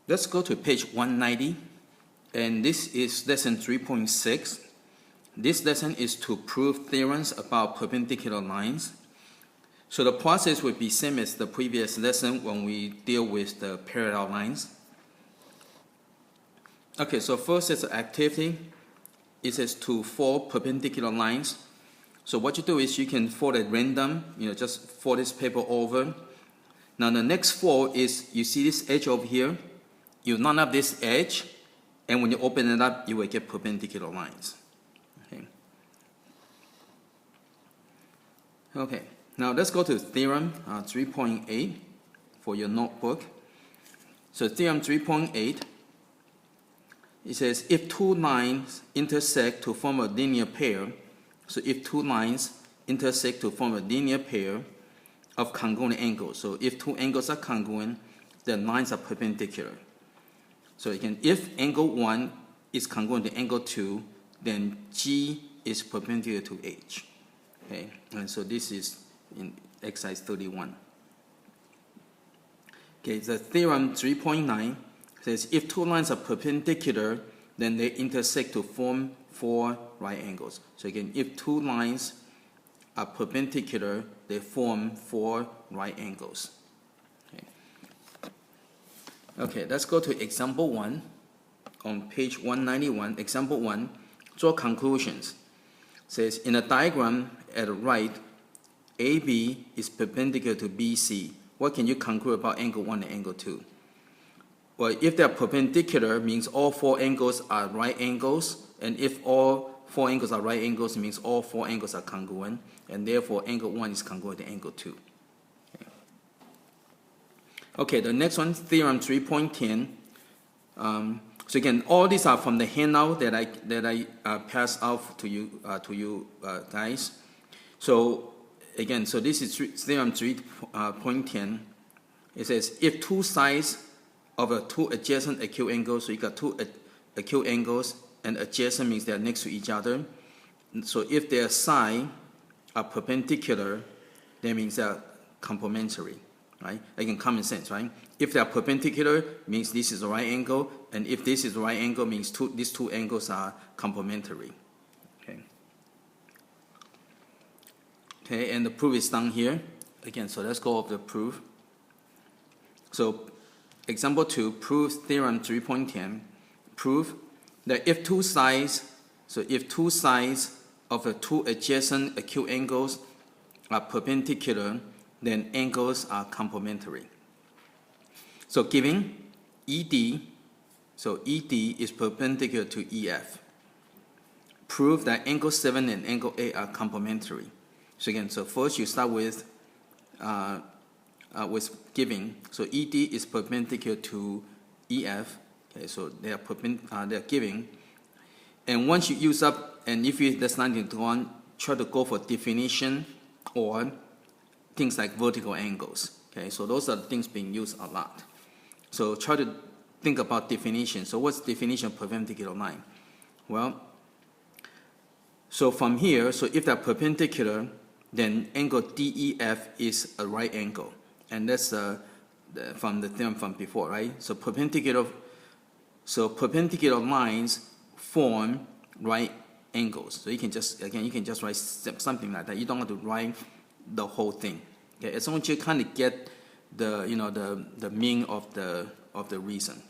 Let's go to page 190, and this is lesson 3.6. This lesson is to prove theorems about perpendicular lines. So the process would be same as the previous lesson when we deal with the parallel lines. Okay, so first is activity. It says to fold perpendicular lines. So what you do is you can fold at random, just fold this paper over. Now the next fold is, you see this edge over here, you line up this edge, and when you open it up, you will get perpendicular lines. Okay, now let's go to theorem 3.8 for your notebook. So theorem 3.8, it says if two lines intersect to form a linear pair, so if two lines intersect to form a linear pair of congruent angles, so if two angles are congruent, then lines are perpendicular. So again, if angle 1 is congruent to angle 2, then G is perpendicular to H. Okay, and so this is in exercise 31. Okay, the theorem 3.9 says if two lines are perpendicular, then they intersect to form 4 right angles. So again, if two lines are perpendicular, they form 4 right angles. Okay, let's go to example 1 on page 191. Example 1, draw conclusions. It says in a diagram at the right, AB is perpendicular to BC. What can you conclude about angle 1 and angle 2? Well, if they're perpendicular, means all 4 angles are right angles, and if all 4 angles are right angles, it means all 4 angles are congruent, and therefore angle 1 is congruent to angle 2. Okay, the next one, theorem 3.10. So again, all these are from the handout that I passed out to you guys. So again, so this is theorem 3.10. It says if two sides of two adjacent acute angles, so you got two acute angles, and adjacent means they're next to each other. So if their sides are perpendicular, that means they're complementary, right? Again, common sense, right? If they are perpendicular, means this is a right angle, and if this is a right angle, means these two angles are complementary. Okay, and the proof is down here. Again, so let's go over the proof. So example 2, prove theorem 3.10. Prove that if two sides of the two adjacent acute angles are perpendicular, then angles are complementary. So giving ED, so ED is perpendicular to EF. Prove that angle 7 and angle 8 are complementary. So again, so first you start with giving. So ED is perpendicular to EF. Okay, so they are giving. And once you use up, and if there's nothing to go on, try to go for definition or things like vertical angles. Okay, so those are the things being used a lot. So try to think about definition. So what's definition of perpendicular line? Well, so from here, so if they're perpendicular, then angle DEF is a right angle, and that's from the theorem from before, right? So perpendicular lines form right angles. So you can just write something like that. You don't have to write the whole thing. Okay, as long as you kind of get the meaning of the reason.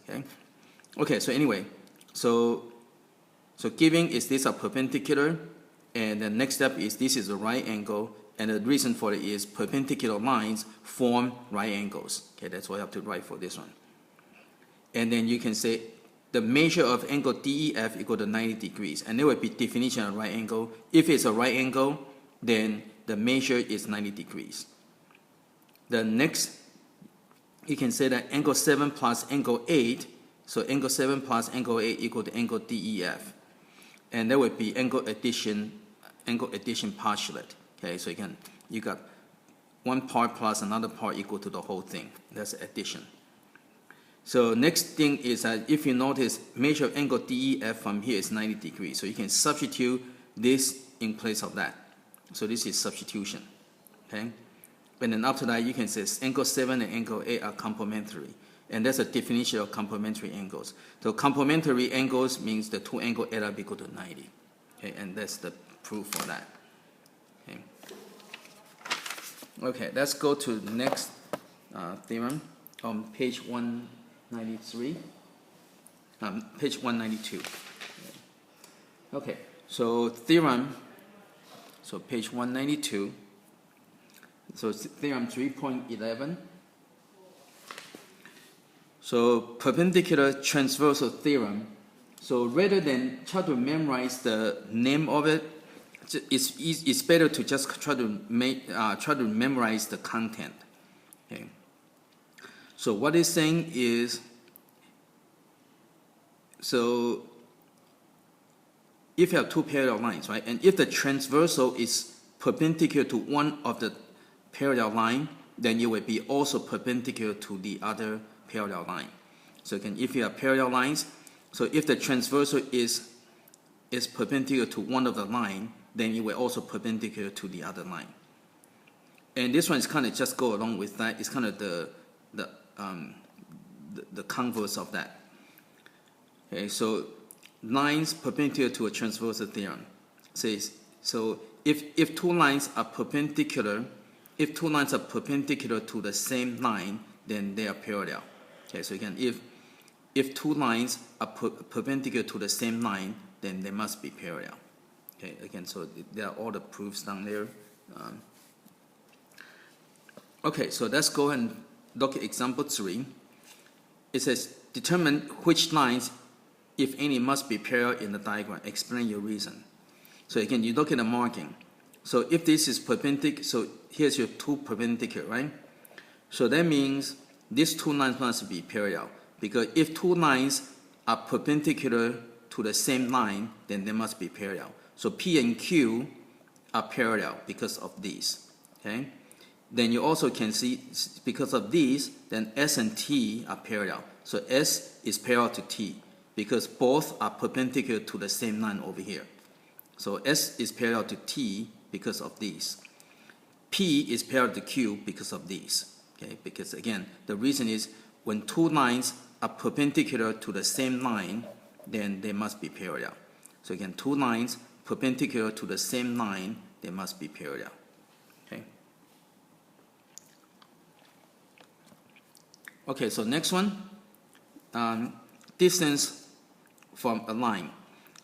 Okay. So anyway, so giving is these are perpendicular. And the next step is this is a right angle, and the reason for it is perpendicular lines form right angles. Okay, that's what I have to write for this one. And then you can say the measure of angle DEF equal to 90 degrees, and there will be definition of right angle. If it's a right angle, then the measure is 90 degrees. The next, you can say that angle 7 plus angle 8, so angle 7 plus angle 8 equal to angle DEF. And there would be angle addition postulate. Okay, so you got one part plus another part equal to the whole thing. That's addition. So next thing is that if you notice, measure of angle DEF from here is 90 degrees. So you can substitute this in place of that. So this is substitution. Okay, and then after that you can say angle 7 and angle 8 are complementary. And that's a definition of complementary angles. So complementary angles means the two angles add up equal to 90. Okay, and that's the proof for that. Okay, okay, let's go to the next theorem on page 193, page 192. Okay, so theorem, so page 192, so theorem 3.11. So perpendicular transversal theorem. So rather than try to memorize the name of it, it's better to just try to memorize the content. Okay. So what it's saying is, so if you have two parallel lines, right, and if the transversal is perpendicular to one of the parallel line, then it will be also perpendicular to the other parallel line. So again, if you have parallel lines, so if the transversal is perpendicular to one of the line, then it will also perpendicular to the other line. And this one is kind of just go along with that. It's kind of the converse of that. Okay, so lines perpendicular to a transversal theorem says, so if two lines are perpendicular, to the same line, then they are parallel. Okay, so again, if two lines are perpendicular to the same line, then they must be parallel. Okay, again, so there are all the proofs down there. Okay, so let's go and look at example 3. It says, determine which lines, if any, must be parallel in the diagram. Explain your reason. So again, you look at the marking. So if this is perpendicular, so here's your two perpendicular, right? So that means these two lines must be parallel, because if two lines are perpendicular to the same line, then they must be parallel. So P and Q are parallel because of these. Okay? Then you also can see, because of these, then S and T are parallel. So S is parallel to T because both are perpendicular to the same line over here. So S is parallel to T because of these. P is parallel to Q because of these. Okay? Because again, the reason is when two lines are perpendicular to the same line, then they must be parallel. So again, two lines perpendicular to the same line, they must be parallel. Okay. Okay, so next one, distance from a line.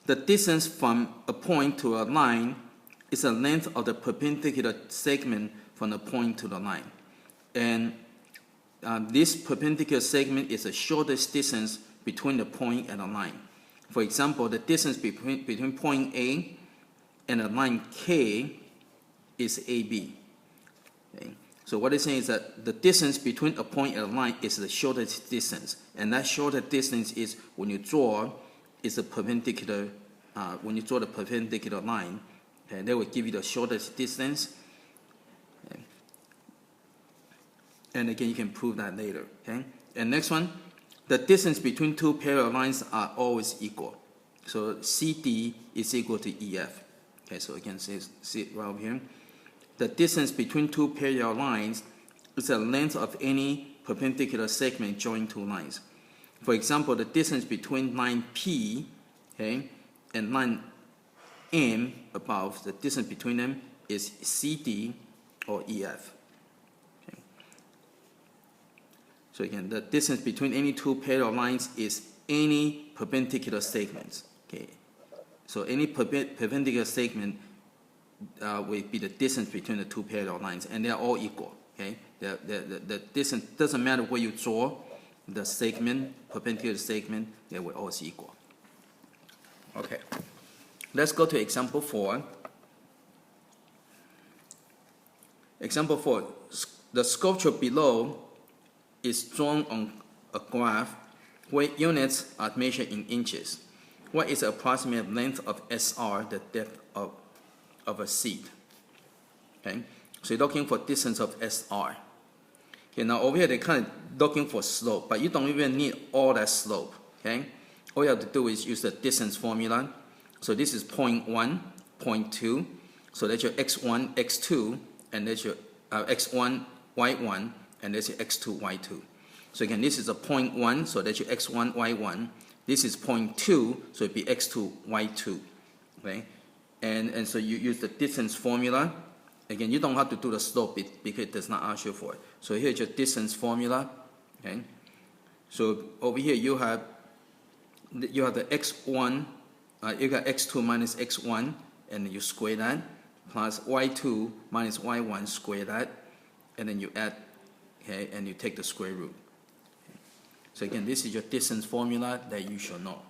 The distance from a point to a line is the length of the perpendicular segment from the point to the line. And this perpendicular segment is the shortest distance between the point and the line. For example, the distance between point A and the line K is AB. Okay. So what it's saying is that the distance between a point and a line is the shortest distance, and that shortest distance is when you draw is a perpendicular. When you draw the perpendicular line, okay, that will give you the shortest distance. Okay. And again, you can prove that later. Okay. And next one, the distance between two parallel lines are always equal. So CD is equal to EF. Okay. So again, see it right over here. The distance between two parallel lines is the length of any perpendicular segment joining two lines. For example, the distance between line P, okay, and line M above, the distance between them is CD or EF. Okay. So again, the distance between any two parallel lines is any perpendicular segments. Okay. So any perpendicular segment will be the distance between the two parallel lines, and they are all equal. Okay, the distance doesn't matter where you draw the segment, perpendicular segment, they will always equal. Okay, let's go to example 4. Example 4: the sculpture below is drawn on a graph where units are measured in inches. What is the approximate length of SR, the depth of a seed? Okay, so you're looking for distance of SR. Okay, now over here they're kind of looking for slope, but you don't even need all that slope. Okay, all you have to do is use the distance formula. So this is 0.1, 0.2. So that's your x1, x2, and that's your x1, y1, and that's your x2, y2. So again, this is a 0.1, so that's your x1, y1. This is 0.2, so it'd be x2, y2. Okay? And so you use the distance formula. Again, you don't have to do the slope because it does not ask you for it. So here's your distance formula. Okay? So over here you have the x1, you got x2 minus x1, and then you square that, plus y2 minus y1, square that, and then you add, okay, and you take the square root. Okay. So again, this is your distance formula that you should know.